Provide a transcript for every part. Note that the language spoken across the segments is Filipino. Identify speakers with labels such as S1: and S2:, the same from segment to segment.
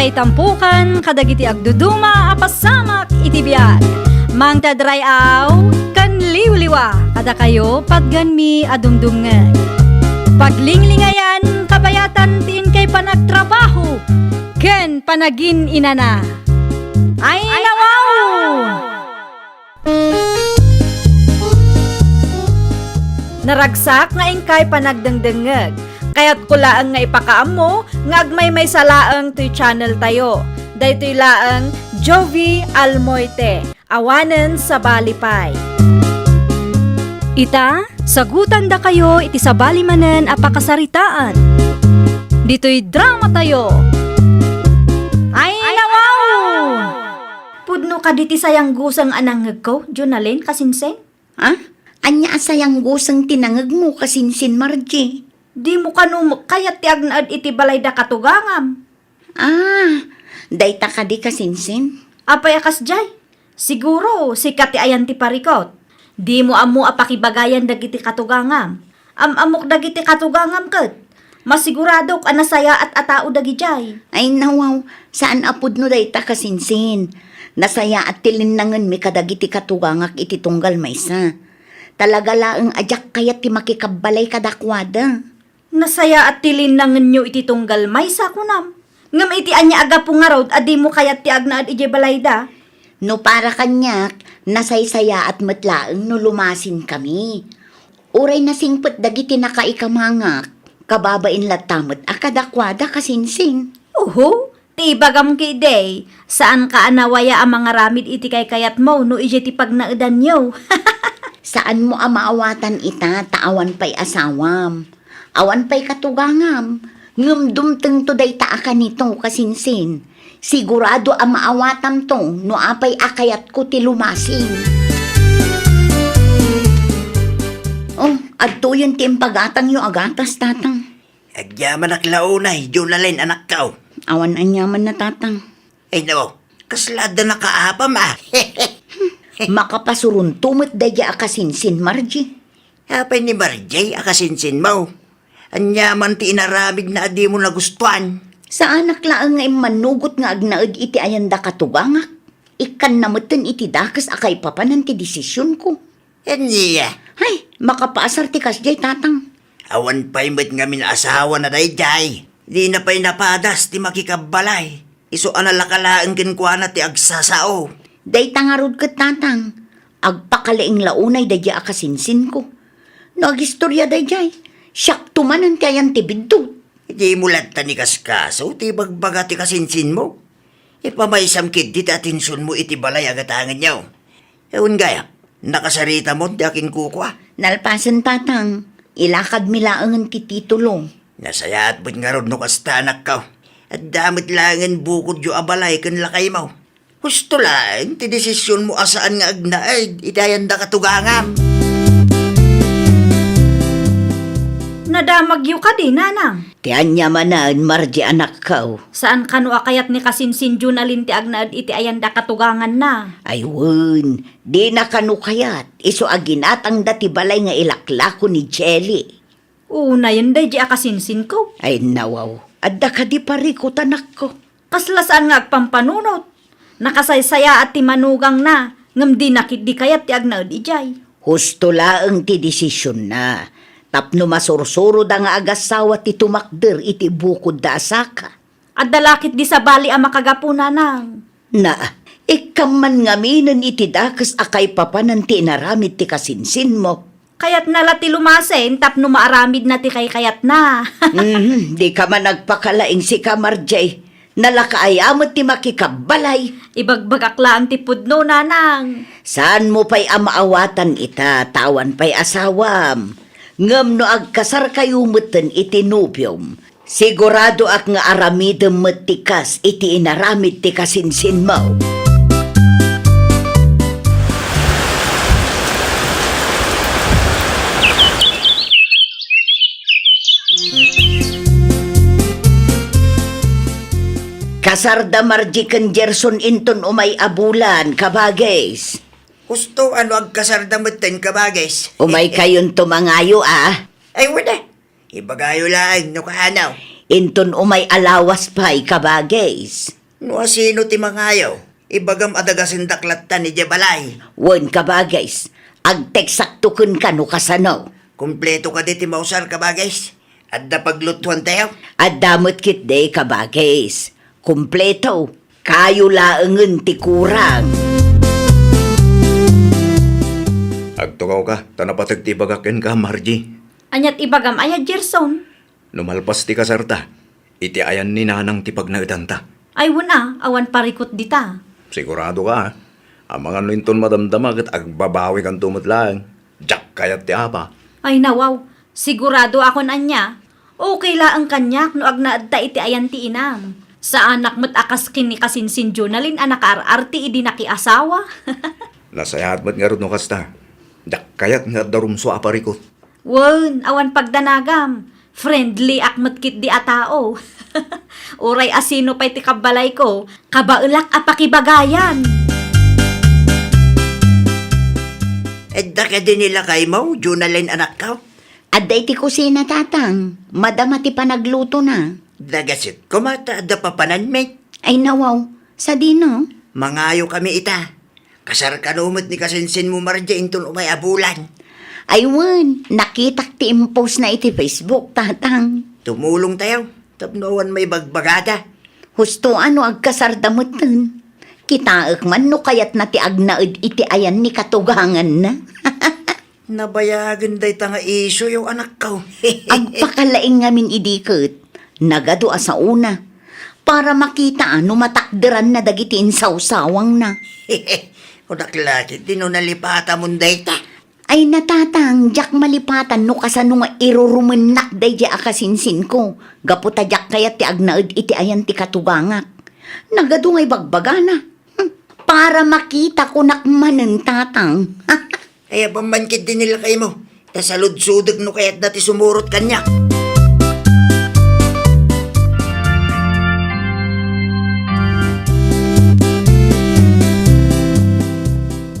S1: Kay tampukan, kadagiti agduduma, apasamak iti biyag. Mang tadrayaw, kan liwliwa, kada kayo pagganmi adumdumngan. Paglinglingayan, kabayatan tiin kay panagtrabaho, ken panagin inana. Ay nawaw! Naragsak nga ingkay panagdengdengeg. Kaya't kulaang nga ipakaam mo, nga agmay salaang to'y channel tayo. Daytoy laang Jovi Almoite, awanen sa balipay. Ita, sagutan da kayo iti sa balimanen apakasaritaan. Dito'y drama tayo. Ay nawaw!
S2: Pudno ka diti sayang gusang anangeg ko, Jonalyn, kasinseng?
S3: Ha? Anya asayang gusang tinangag mo kasinsin, Margie?
S2: Di mo kanum kayat ti agnaad iti balay da katugangam.
S3: Ah, dayta ka di kasinsin?
S2: Apay akas jay. Siguro, sikat ti ayan ti parikot. Di mo amu apakibagayan dagiti katugangam. Amok dagiti katugangam ket. Masigurado ka nasaya at atao dagi jay.
S3: Ay nawaw, saan apod no dayta kasinsin? Nasaya at tilinangan mi kadagiti katugangak iti tunggal maysa. Talaga laang ajak kayat ti makikabalay kadakwada.
S2: Nasaya at tilinangan nyo iti tunggal may sa kunam. Ngam iti anya aga pungarod adi mo kayat ti agnaad iti balay da.
S3: No para kanyak, nasaysaya at matlaang no lumasin kami. Uray na singpet dagiti nakaikamangak, kababain latamot akadakwada kasinsing.
S2: Oho, ti bagam ki day. Saan ka anawaya ang mga ramid iti kay kayat mo no iti ti pagnaudan nyo.
S3: Saan mo amaawatan ita, taawan pa'y asawam. Awan pa'y katugangam. Ngam dumteng to day taa nito kasinsin. Sigurado ang maawatam to, no apay akayat ko ti lumasin. Oh, adto yun ti impagatang yung agatas, tatang.
S4: Agyaman aklaunay, Jonalyn anak kao.
S3: Awan anyaman na, tatang.
S4: Ay no, kaslada na kaapam ah.
S3: Makapasurun tumot daya akasinsin, Margie.
S4: Apay ni Marjay, akasinsin mo. Anyaman ti inaramid na adi mo nagustuhan.
S3: Saan naklaang nga manugot nga agnaad iti ayanda katugangak? Ikan namutan iti dakas akay papanan ti desisyon ko.
S4: Anya,
S3: Hay, makapaasar ti kasjay, tatang.
S4: awan pa'y met nga asawa na dayjay. Di na pa'y napadas ti makikabalay. Iso analakalaan kinkwana ti agsasao.
S3: Day tangarod ka, tatang. Agpakalaing launay daya akasinsin ko. Nagistorya dayjay. Siyak tumanan kayan ti bidto.
S4: Di mo lata ni kaskaso, ti bagbaga ti kasinsin mo. Ipamaysam kid di ti atensyon mo iti balay agatangan niyo. Ewan gaya, nakasarita mo di akin kukwa.
S3: Nalpasan, tatang. Ilakad milaangan ti titulo.
S4: Nasaya at ba't nga ron no kastanak ka. At damit langan bukod yung abalay kan lakay mo. Gusto lang, ti desisyon mo asaan nga agnaay, itayan da katugangam.
S2: Nadamagyo ka di, nanang.
S3: Tiyan niya manan, Margie, anak kao.
S2: Saan kano akayat ni kasinsin Jonalyn ti agnaad iti ayanda katugangan na.
S3: Ayun, di na kanukayat. Iso aginat ang dati balay nga ilaklako ni Jelly.
S2: Una yun day di akasinsin ko.
S3: Ay nawaw, adda ka di pariko tanak ko.
S2: Kasla saan nga agpampanunot. Nakasaysaya at ti manugang na. Ngam di nakit di kayat ti agnaad ijay.
S3: Husto laang ti desisyon na. Tapno masursuro da nga agasawa ti tumakder iti bukod da asaka.
S2: At dalakit di sa bali ang makagapuna nang.
S3: Na, ikam man ngaminan iti dakas akay papanan ti inaramid ti kasinsin mo.
S2: Kayat nala ti lumasen tapno maaramid na ti kay kayat na.
S3: Di ka man nagpakalaing si Kamarjay. Nalakaayamot ti makikabalay.
S2: Ibagbagaklaan ti pudno nanang.
S3: Saan mo pa'y amaawatan ita, tawan pa'y asawam. Ngam no agkasar kayo mutan iti nubyom. Sigurado ak nga aramidem matikas iti inaramid ti kasinsin mo. Kasarda Margie kan Gerson inton umay abulan, kabagays.
S4: Gusto ano agkasardamatan ka ba, guys?
S3: Umay kayon tumangayo ah.
S4: Ay, wala. Ibagayo lang, no kahanaw.
S3: Inton umay alawas pa'y kabagays.
S4: No sino ti mangayaw? Ibagam adagasin daklatan ni Jabalay.
S3: Wen kabagays, agteksaktukon ka no kasano.
S4: Kompleto ka di ti mausar kabagays. At napaglutuan tayo.
S3: At damot kit day kabagays. Kumpleto, kayo laengen ti kurang.
S5: Agtukaw ka, tanapatag ti bagaken ka, Margie.
S2: Anyat ibagam aya Gerson.
S5: Lumalpas ti kasarta, iti ayan ni nanang ti pagnaitanta.
S2: Ay wala, awan parikot dita.
S5: Sigurado ka, ha? Ang mga linton madamdamag at agbabawi kang tumutlang. Jack kayat ti apa.
S2: Ay nawaw, sigurado ako anya. Okay la ang kanyak no agnaadta iti ayan ti inam. Sa anak mo't akas kini kasinsin Junalin anak ararti idi nakiasawa.
S5: Nasayat mat nga rin no kasta. Jack kayat nga darumso aparikot.
S2: Wen, awan pagdanagam. Friendly akmat kit di atao. Uray asino pa'y ti kabalay ko, kabaulak apakibagayan.
S4: Edda ka din nila kay mo, Junalin anak ka.
S3: Adday ti kusina tatang, madama ti panagluto na.
S4: Dagasit, kumata da papanan me.
S3: Ay nawaw, sa dino?
S4: Mangayo kami ita. Kasar ka numot ni kasinsin mo Margie inton umay abulan.
S3: Ay wen, nakitak ti impose na iti Facebook tatang.
S4: Tumulong tayo. Tapnoan may bagbagada.
S3: Husto ano agkasardamutan. Kitaek man no kayat na ti agnaed iti ayan ni katugangan na.
S4: Nabayagan day tanga iso yung anak ko.
S3: Agpakalaing ngamin idikot. Nagado sa una. Para makita ano matakderan na dagitin sawsawang na.
S4: Kudaklaki, tinunalipata mong dayta.
S3: Ay natatang, jak malipatan no kasano nga irurumenak day di akasinsin ko. Gaputa jak kayat ti agnaed iti ayan ti katugangak. Nagado nga'y bagbagana. Para makita ko nakmanen tatang.
S4: Kaya pamankit din nila kayo mo. Tasalud-sudag no kaya't dati sumurot kanya.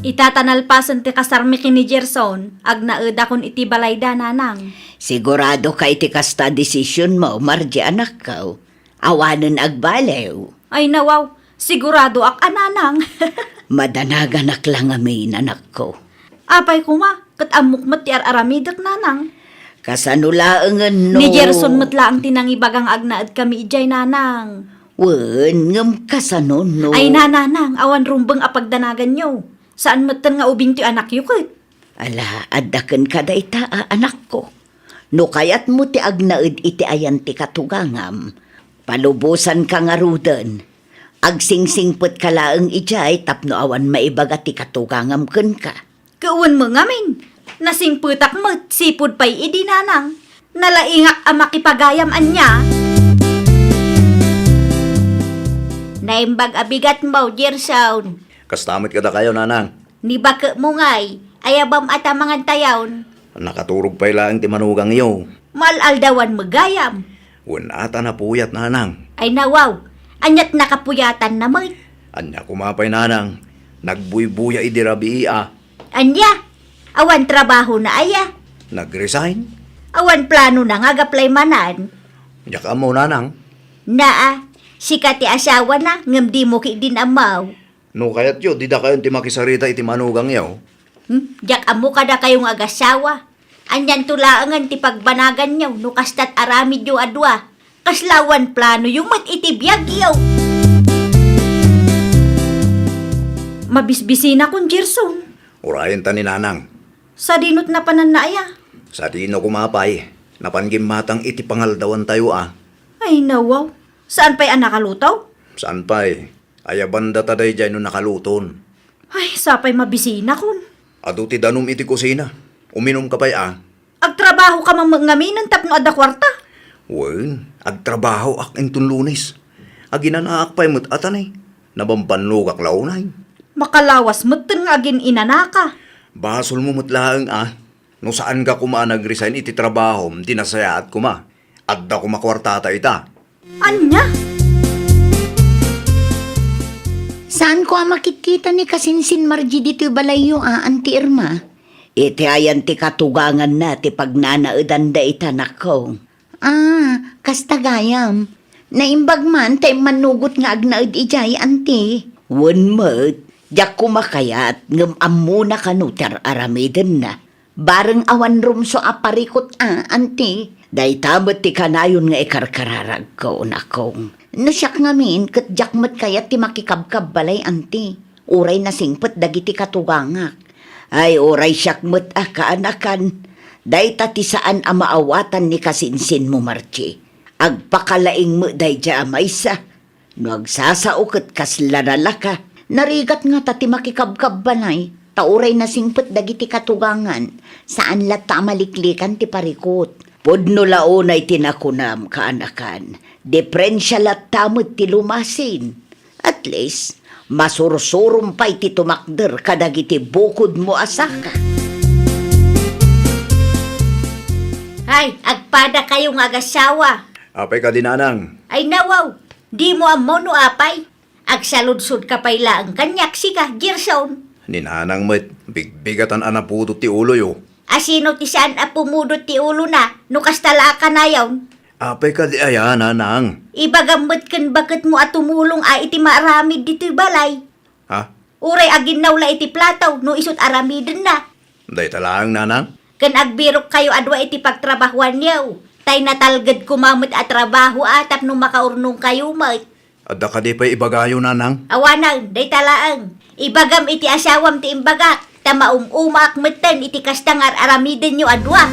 S2: Itatanalpasan ti kasarmi kini Gerson, agnaed akon iti balay da nanang.
S3: Sigurado kay ti kasta desisyon mo, Margie anak ko. Awanan agbalew.
S2: Ay nawaw, sigurado ak ananang.
S3: Madanagan lang amin anak ko.
S2: Apay kuma, kat amok mat ti aramidak nanang.
S3: Kasanulaangan no.
S2: Ni Gerson matla ang tinangibagang agnaed kami ijay nanang.
S3: Wen, ngam kasano no.
S2: Ay nananang, awan rumbeng apagdanagan nyo. Saan matan nga ubing ti anak yukit?
S3: Ala, adaken ka day taa anak ko. No kayat mo ti agnaed iti ayan ti katugangam. Palubusan ka nga ruden. Agsingsingput ka laeng ijay tapno awan maibaga ti katugangam ken ka.
S2: Kauwan mo ngamin. Nasingputak mo't sipod pa'y idi nanang. Nalaingak ang makipagayam anya. Naimbag abigat mo, Gerson.
S5: Kastamit ka da kayo, nanang.
S2: Ni baka mo ngay, ayabam at amangan tayawn.
S5: Nakaturog pa ilang ti manugang iyo.
S2: Malaldawan magayam.
S5: Unata na puyat, nanang.
S2: Ay nawaw, anyat nakapuyatan na mo.
S5: Anya kumapay, nanang. Nagbuybuya idirabi iya.
S2: Anya, awan trabaho na aya.
S5: Nag-resign.
S2: Awan plano na nga gaplay manan.
S5: Yaka mo, nanang.
S2: Naa, sikati asawa na, ngam di mo ki din amaw.
S5: No kayat yo, di da kayo ti makisarita iti manugang iyo.
S2: Jak amo kada kayong agasawa. Anyan tulaangan ti pagbanagan nyaw, no kastat aramid yo adwa. Kaslawan plano yung mat itibiyag yaw. Mabisbisi na kung Gerson.
S5: Urayan ta ni nanang.
S2: Sa dinot na pananaya.
S5: Sa dino kumapay, napanggimatang iti pangaldawan tayo
S2: Ay nawaw, saan pa'y anakalutaw?
S5: Saan pa'y? Ayabanda taday dyan no nakaluton.
S2: Ay, sapay mabisi na kun.
S5: Adu ti danum iti kusina. Uminom ka pa'y
S2: Agtrabaho ka mamangaminan tapno adda kwarta.
S5: Wen, agtrabaho ak entun lunes. Aginanaak pa'y mo't atanay. Nabampanlugak launay.
S2: Makalawas mo't nga agin inanaka.
S5: Basol mo mo't laang No saan ka kuma nag-resign iti trabaho, tinasaya at kuma. Adda kuma kwartata ita.
S2: Anya?
S3: Saan ko makikita ni kasinsin Margie dito balayo Auntie Irma? Iti ayan ti katugangan na ti pagnanaedan da itanak ko. Kasta gayam. Naimbag man tay manugot nga agnaid ijay, ante. Wan mat, jak kumakayat ngam ammo na kanutar aramiden na. Bareng awan rumso aparikot ante. Day tamat ti kanayon nga ikarkararag ko nakong. Nasyak ngamin kat jakmat kayat ti makikabkab balay ante. Uray na singpet dagiti katugangak. Ay oray syakmat kaanakan. Day tati saan amaawatan ni kasinsin mo Marchi. Agpakalaing mo day dya amaysa. No agsasaukot kaslanala ka. Narigat nga tati makikabkab balay. Tauray na singpet dagiti katugangan. Saan lata maliklikan ti parikot. Pudno launay tinakunam kaanakan. Deprensya latamot ti lumasin. At least, masursurum pa'y ti tumakder kadagiti bukod mo asaka.
S2: Ay, agpada kayo nga agasawa.
S5: Apay ka dinanang.
S2: Ay nawaw, di mo amo no apay. Agsaludsod ka pa'y laang kanyak sika, Gerson.
S5: Ninanang met, bigbigatan anaputo ti ulo yo.
S2: Asino ti saan a pumudot ti ulo na, no kastala ka na yawn.
S5: Apay ka di ayan, nanang.
S2: Ibagamot kan bakit mo at tumulong ay iti maaramid dito'y balay.
S5: Ha?
S2: Uray agin nawla iti plataw, no isot aramidin na.
S5: Day talaang nanang?
S2: Kan agbirok kayo adwa iti pagtrabahuan niyaw. Tay natalgad kumamot at trabaho atap no makaurnong kayo mat.
S5: Adda ka di pa'y ibagayo, nanang.
S2: Awanang, day talaang. Ibagam iti asawam ti imbagak. Tama umaakmatan iti kastangar aramidin nyo adwa.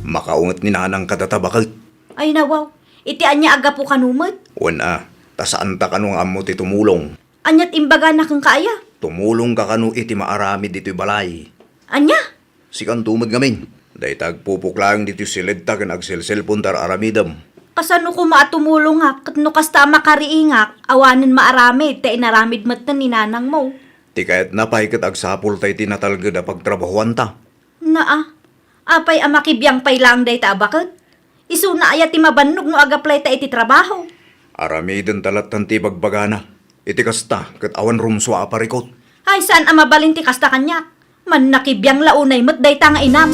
S5: Makaungat ni nanang kadatabakal.
S2: Ay nawaw, iti anya aga po kanumat.
S5: Wana, tasaan ta kanong amo ti tumulong.
S2: Anyat imbaga na kang kaya.
S5: Tumulong ka kanu iti maarami dito'y balay.
S2: Anya?
S5: Sikan tumad ngamin. Day tagpupuklang dito silid ta kan agselselpon tar aramidam.
S2: Kasano ko maatumulong nga, kat no kasta makariingak, awanan maarami, te inaramid matan ni nanang mo.
S5: Ti kahit napay kat agsapul tay tinatalgad a pagtrabahuan ta.
S2: Apay amakibiyang pay lang day ta bakit? Isu na ayat ti mabannog no agaplay ta iti trabaho.
S5: Aramidin talatan ti bagbagana. Iti kasta kat awan rumswa a parikot.
S2: Ay saan amabalin ti kasta kanya? Man nakibiyang launay mat day ta nga inam.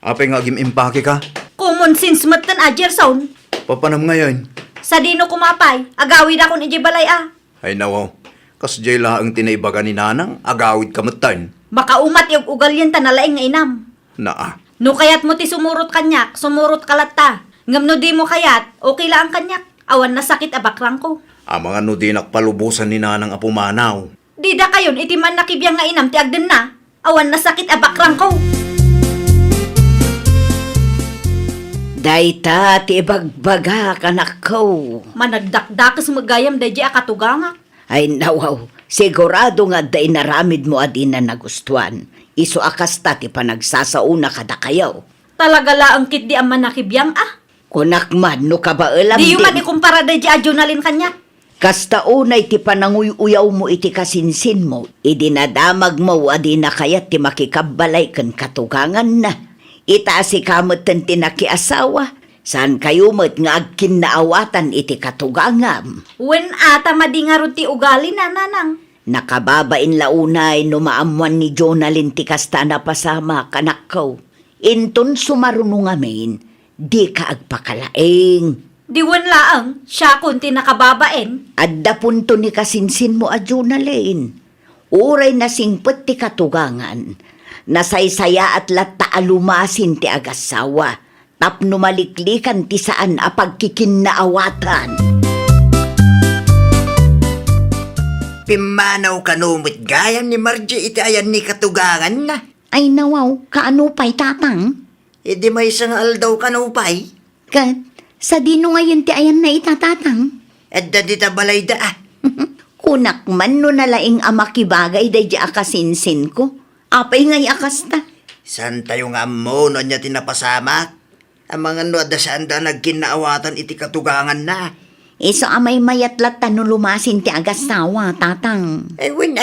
S5: Apay nga impake ka.
S2: Common sense matan a Gerson.
S5: Papanam ngayon.
S2: Sa dino kumapay, agawid akong iji balay
S5: Ay nawaw. Kas jay laang tinaibaga ni nanang, agawid kamatan.
S2: Makaumat yung ugal yan tanalaing nga inam. No kayat mo ti sumurot kanyak, sumurot kalata. Ngam no di mo kayat, okay lang kanyak. Awan na sakit abakrang ko.
S5: Mga no di nakpalubusan ni nanang apumanaw.
S2: Di da kayon, iti man nakibiyang nga inam ti agden na. Awan na sakit abakrang ko.
S3: Dayta ti ibagbaga kanak ko.
S2: Managdakdakas magayam da di akatuganga.
S3: Ay nawaw, sigurado nga day naramid mo adin na nagustuhan. Iso akas ta ti panagsasauna kada kayaw.
S2: Talaga laang kit di ang manakibiyang
S3: Kunak man no kabaalam
S2: Di man ikumpara da di adjonalin kanya.
S3: Kasta unay ti pananguy-uyaw mo iti kasinsin mo. Idinadamag mo adin na kayat ti makikabalay kan katugangan na. Itaasi kamot ten tinakiasawa. Saan kayo mo't nga agkin naawatan iti katugangam?
S2: Wen ata madingarot ti ugali na nanang.
S3: Nakababain launay no maamuan ni Jonalyn ti kasta na pasama kanak ko. Inton sumarunong amin, di ka agpakalaing.
S2: Di wen laang, siya kunti nakababaen.
S3: Adda punto ni kasinsin mo a Jonalyn. Uray na singpet ti katugangan. Nasaysaya at lata alumasin ti agasawa. Tapno maliklikan ti saan a pagkikinnaawatan.
S4: Pimanaw kanumit gayam ni Margie iti ayan ni katugangan na.
S3: Ay nawaw, kaano pa'y tatang?
S4: Di may isang aldaw kanupay.
S3: Kat, sa dino ngayon ti ayan na itatatang?
S4: Adda di tabalay da
S3: Kunak man no nalaing amakibagay day di akasinsin ko. Apay ngay akasta.
S4: San tayo nga mo no niya tinapasamak? Ang mga no adda saan da nagkinaawatan iti katugangan na.
S3: Iso amay mayatlat no lumasin ti agasawa, tatang.
S4: Ay win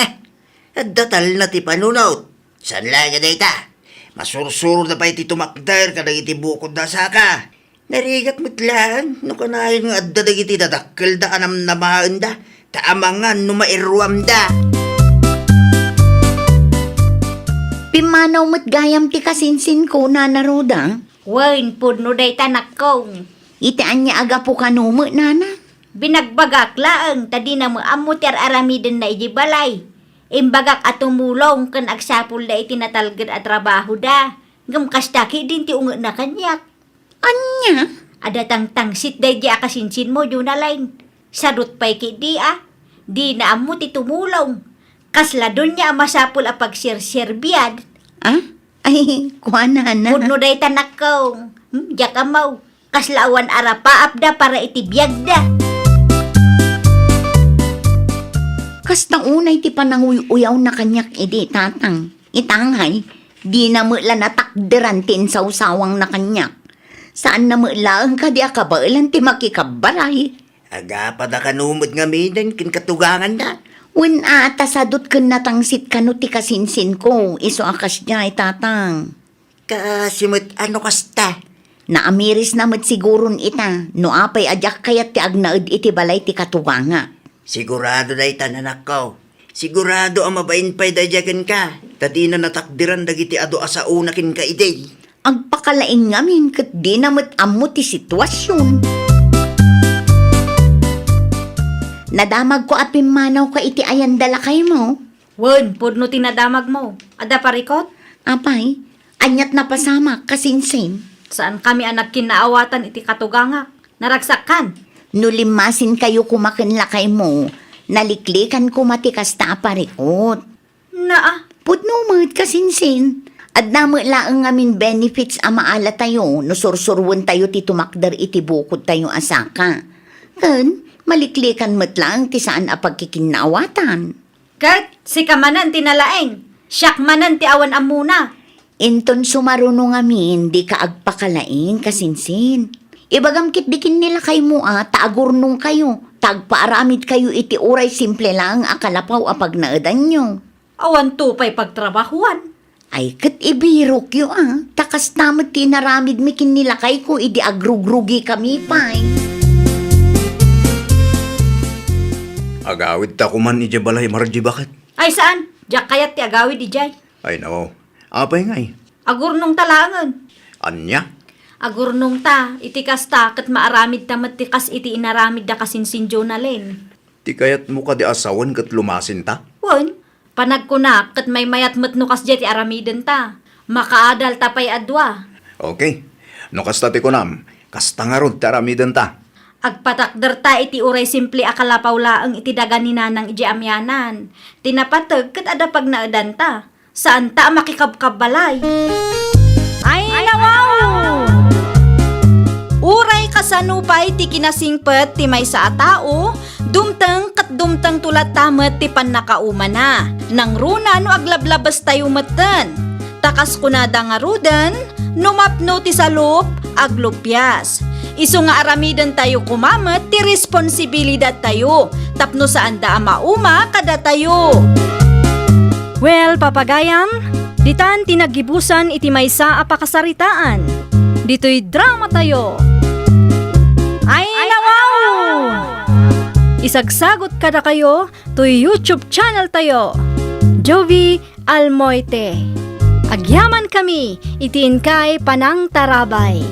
S4: adda tal na ti panunot. San lang day ta? Masursuro na pa iti tumakder kada iti bukod da saka. Narigat mitlaan no kanayon nga adda dagiti dadakkel da anam namaan da. Taamangan no mairwam da.
S3: Pimanaw mo't gayam ti kasinsin ko, Nana Roda.
S2: Wen, pudno day tanak kong.
S3: Itaan niya aga po kanumo, Nana.
S2: Binagbagak laeng, tadi na mo amuter aramiden na ijibalay. Imbagak at tumulong kan agsapul da itinatalgad at trabaho da. Ngam kastaki din ti unga na kanyak.
S3: Anya?
S2: Ada tangsit day di akasinsin mo, Junalain. Sarut pa'y di Di na amo ti tumulong. Kasla doon niya masapul a pagsirsirbiad.
S3: Ah? Ay, kuha, Nana.
S2: Pudno day tanak kong. Diyak amaw. Kaslaawan ara paap da para itibiyag da.
S3: Kastang unay ti pananguyaw na kanyak edi, tatang. Itangay, di na mula natakderan tin sa usawang na kanyak. Saan na mula ang kadi akabailan ti makikabalay?
S4: Aga pa da kanumod nga midan kin katugangan da.
S3: Wen ata sadot ken natangsit kano ti kasinsin ko, iso akas niya, tatang.
S4: Kasimot ano kasta?
S3: Naamiris namat siguron ita, no apay adyak kayat ti agnaed iti balay ti katuganga.
S4: Sigurado da ita nanak ko. Sigurado ang mabain pa'y dadyagan ka. Tadi na natakdiran dagiti ado asa una kin ka iday.
S3: Agpakalain ngamin kat di namat amo ti sitwasyon. Nadamag ko apim manaw ka iti ayan dalakay mo.
S2: Wen, pudno tinadamag mo. Ada parikot?
S3: Apay, anyat na pasama kasinsin.
S2: Saan kami anak kinaawatan iti katuganga? Naragsakan.
S3: Nulimasin kayo kumakin lakay mo. Naliklikan ko matikas ta parikot.
S2: Naa,
S3: Pudno mo't kasinsin. At namu laang ngamin benefits a maala tayo, no sursurwan tayo ti tumakdar iti bukod tayo asaka. Kan, maliklikan mo't lang ti saan a pagkikinawatan.
S2: kat, si kamanan tinalaeng. Siyak manan ti awan amuna.
S3: Inton sumaruno ngamin, di ka agpakalain kasinsin. Ibagam kitdikin nila kay mo taagurnong kayo. Tagpaaramid kayo iti uray simple lang akalapaw apag naadan nyo.
S2: Awan tupay pagtrabahuan.
S3: Ay, kat ibirok yun Takas namat tinaramid mikin nila kay ko, idi agrugrugi kami pa'y.
S5: Agawid ta kuman ija balay marji bakit?
S2: Ay saan? Diyak kayat ti agawid ijay.
S5: Ay nao, apay ngay.
S2: Agurnong talangan.
S5: Anya?
S2: Agurnong ta, iti kasta, kat maaramid ta matikas iti inaramid da kasinsin Jonalyn.
S5: Ti kayat mo ka di asawan kat lumasin ta?
S2: Wan, panagkunak, kat may mayat matnukas di ti aramiden ta. Makaadal tapay adwa.
S5: Okay. No kasta ti kunam, kasta nga rod taramidan ta.
S2: Agpatakder ta iti uray simple akalapaw laang iti dagan ni nanang iji amyanan. Tinapatag kat ada pag naadan ta. Saan ta makikabkabalay? Ay nawaw! Uray kasanupay ti kinasingpet ti may sa atao, dumteng kat dumteng tulat tamet ti pannakauma na. Nang runa no aglablabas tayo meten. Takas kunada nga rudan, numapno ti salup, aglupyas. Isu nga aramiden tayo kumamet ti responsibilidad tayo. Tapno saan da mauma kada tayo.
S1: Well, papagayam, ditan tinagibusan iti maysa a pakasaritaan. Dito'y drama tayo. Ay nawaw! Isagsagot kada kayo to YouTube channel tayo. Jovi Almoite. Agyaman kami, itiin kay Panang Tarabay.